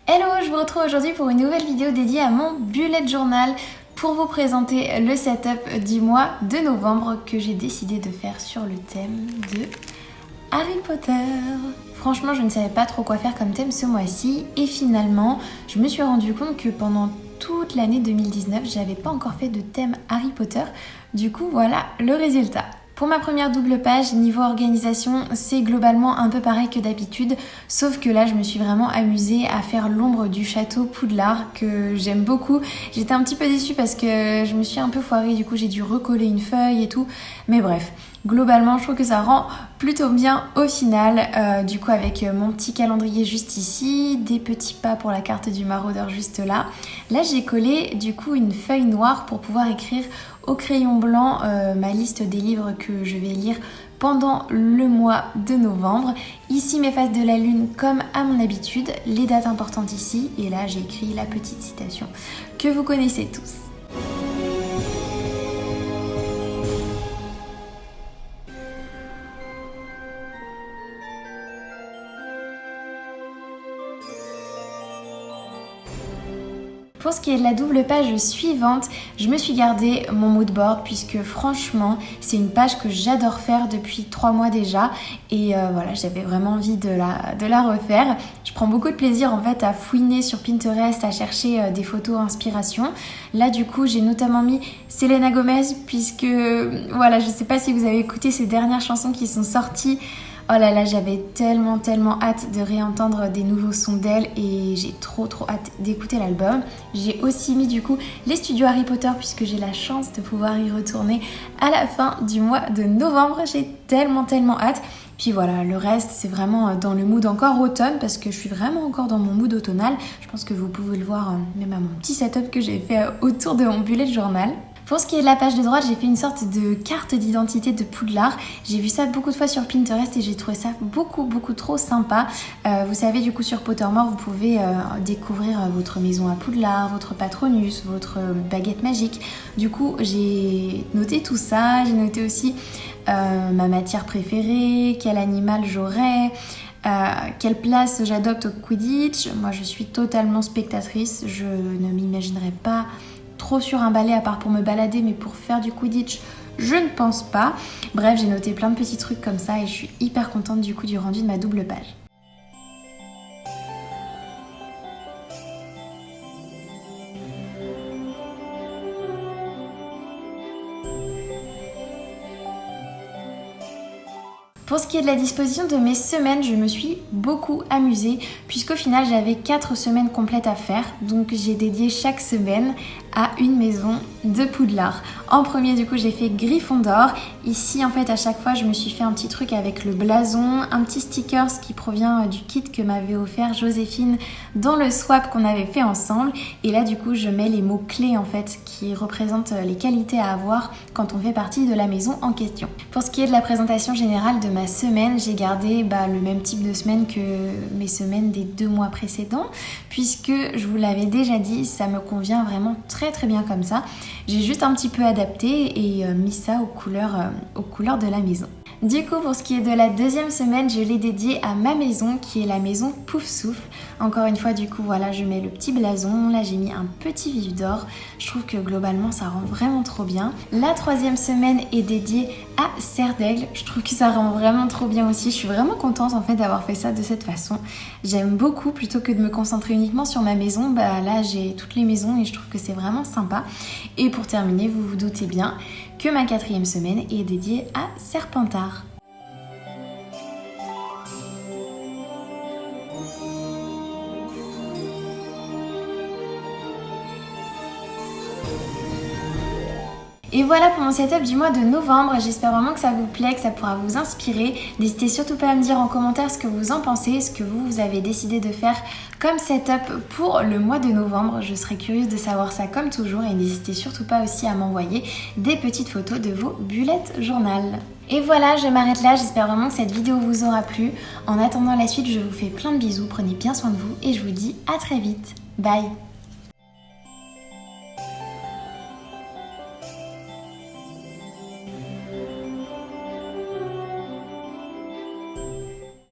Hello, je vous retrouve aujourd'hui pour une nouvelle vidéo dédiée à mon bullet journal pour vous présenter le setup du mois de novembre que j'ai décidé de faire sur le thème de Harry Potter. Franchement, je ne savais pas trop quoi faire comme thème ce mois-ci et finalement, je me suis rendu compte que pendant toute l'année 2019, j'avais pas encore fait de thème Harry Potter. Du coup, voilà le résultat. Pour ma première double page, niveau organisation, c'est globalement un peu pareil que d'habitude, sauf que là, je me suis vraiment amusée à faire l'ombre du château Poudlard, que j'aime beaucoup. J'étais un petit peu déçue parce que je me suis un peu foirée, du coup j'ai dû recoller une feuille et tout, mais bref. Globalement, je trouve que ça rend plutôt bien au final, du coup avec mon petit calendrier juste ici, des petits pas pour la carte du maraudeur juste là. Là, j'ai collé du coup une feuille noire pour pouvoir écrire au crayon blanc ma liste des livres que je vais lire pendant le mois de novembre. Ici, mes phases de la lune comme à mon habitude, les dates importantes ici, et là j'ai écrit la petite citation que vous connaissez tous. Pour ce qui est de la double page suivante, je me suis gardé mon mood board puisque franchement, c'est une page que j'adore faire depuis 3 mois déjà et voilà, j'avais vraiment envie de la refaire. Je prends beaucoup de plaisir en fait à fouiner sur Pinterest, à chercher des photos inspiration. Là du coup, j'ai notamment mis Selena Gomez puisque voilà, je sais pas si vous avez écouté ces dernières chansons qui sont sorties. Oh là là, j'avais tellement hâte de réentendre des nouveaux sons d'elle et j'ai trop hâte d'écouter l'album. J'ai aussi mis du coup les studios Harry Potter puisque j'ai la chance de pouvoir y retourner à la fin du mois de novembre. J'ai tellement hâte. Puis voilà, le reste c'est vraiment dans le mood encore automne parce que je suis vraiment encore dans mon mood automnal. Je pense que vous pouvez le voir même à mon petit setup que j'ai fait autour de mon bullet journal. Pour ce qui est de la page de droite, j'ai fait une sorte de carte d'identité de Poudlard. J'ai vu ça beaucoup de fois sur Pinterest et j'ai trouvé ça beaucoup trop sympa. Vous savez, du coup, sur Pottermore, vous pouvez découvrir votre maison à Poudlard, votre patronus, votre baguette magique. Du coup, j'ai noté tout ça. J'ai noté aussi ma matière préférée, quel animal j'aurais, quelle place j'adopte au Quidditch. Moi, je suis totalement spectatrice. Je ne m'imaginerais pas trop sur un balai à part pour me balader, mais pour faire du Quidditch, je ne pense pas. Bref, j'ai noté plein de petits trucs comme ça et je suis hyper contente du coup du rendu de ma double page. Pour ce qui est de la disposition de mes semaines, je me suis beaucoup amusée puisqu'au final j'avais 4 semaines complètes à faire. Donc j'ai dédié chaque semaine à une maison de Poudlard. En premier du coup j'ai fait Gryffondor. Ici en fait à chaque fois je me suis fait un petit truc avec le blason, un petit stickers qui provient du kit que m'avait offert Joséphine dans le swap qu'on avait fait ensemble. Et là du coup je mets les mots clés en fait qui représentent les qualités à avoir quand on fait partie de la maison en question. Pour ce qui est de la présentation générale de ma semaine, j'ai gardé le même type de semaine que mes semaines des 2 mois précédents puisque je vous l'avais déjà dit, ça me convient vraiment très bien comme ça. J'ai juste un petit peu adapté et mis ça aux couleurs de la maison. Du coup, pour ce qui est de la deuxième semaine, je l'ai dédiée à ma maison qui est la maison Pouf Souffle. Encore une fois, du coup, voilà, je mets le petit blason. Là, j'ai mis un petit vif d'or. Je trouve que globalement, ça rend vraiment trop bien. La troisième semaine est dédiée à Serre d'Aigle. Je trouve que ça rend vraiment trop bien aussi. Je suis vraiment contente en fait d'avoir fait ça de cette façon. J'aime beaucoup plutôt que de me concentrer uniquement sur ma maison. Là, j'ai toutes les maisons et je trouve que c'est vraiment sympa. Et pour terminer, vous vous doutez bien que ma 4e semaine est dédiée à Serpentard. Et voilà pour mon setup du mois de novembre. J'espère vraiment que ça vous plaît, que ça pourra vous inspirer. N'hésitez surtout pas à me dire en commentaire ce que vous en pensez, ce que vous avez décidé de faire comme setup pour le mois de novembre. Je serais curieuse de savoir ça comme toujours et n'hésitez surtout pas aussi à m'envoyer des petites photos de vos bullet journal. Et voilà, je m'arrête là, j'espère vraiment que cette vidéo vous aura plu. En attendant la suite, je vous fais plein de bisous, prenez bien soin de vous et je vous dis à très vite. Bye!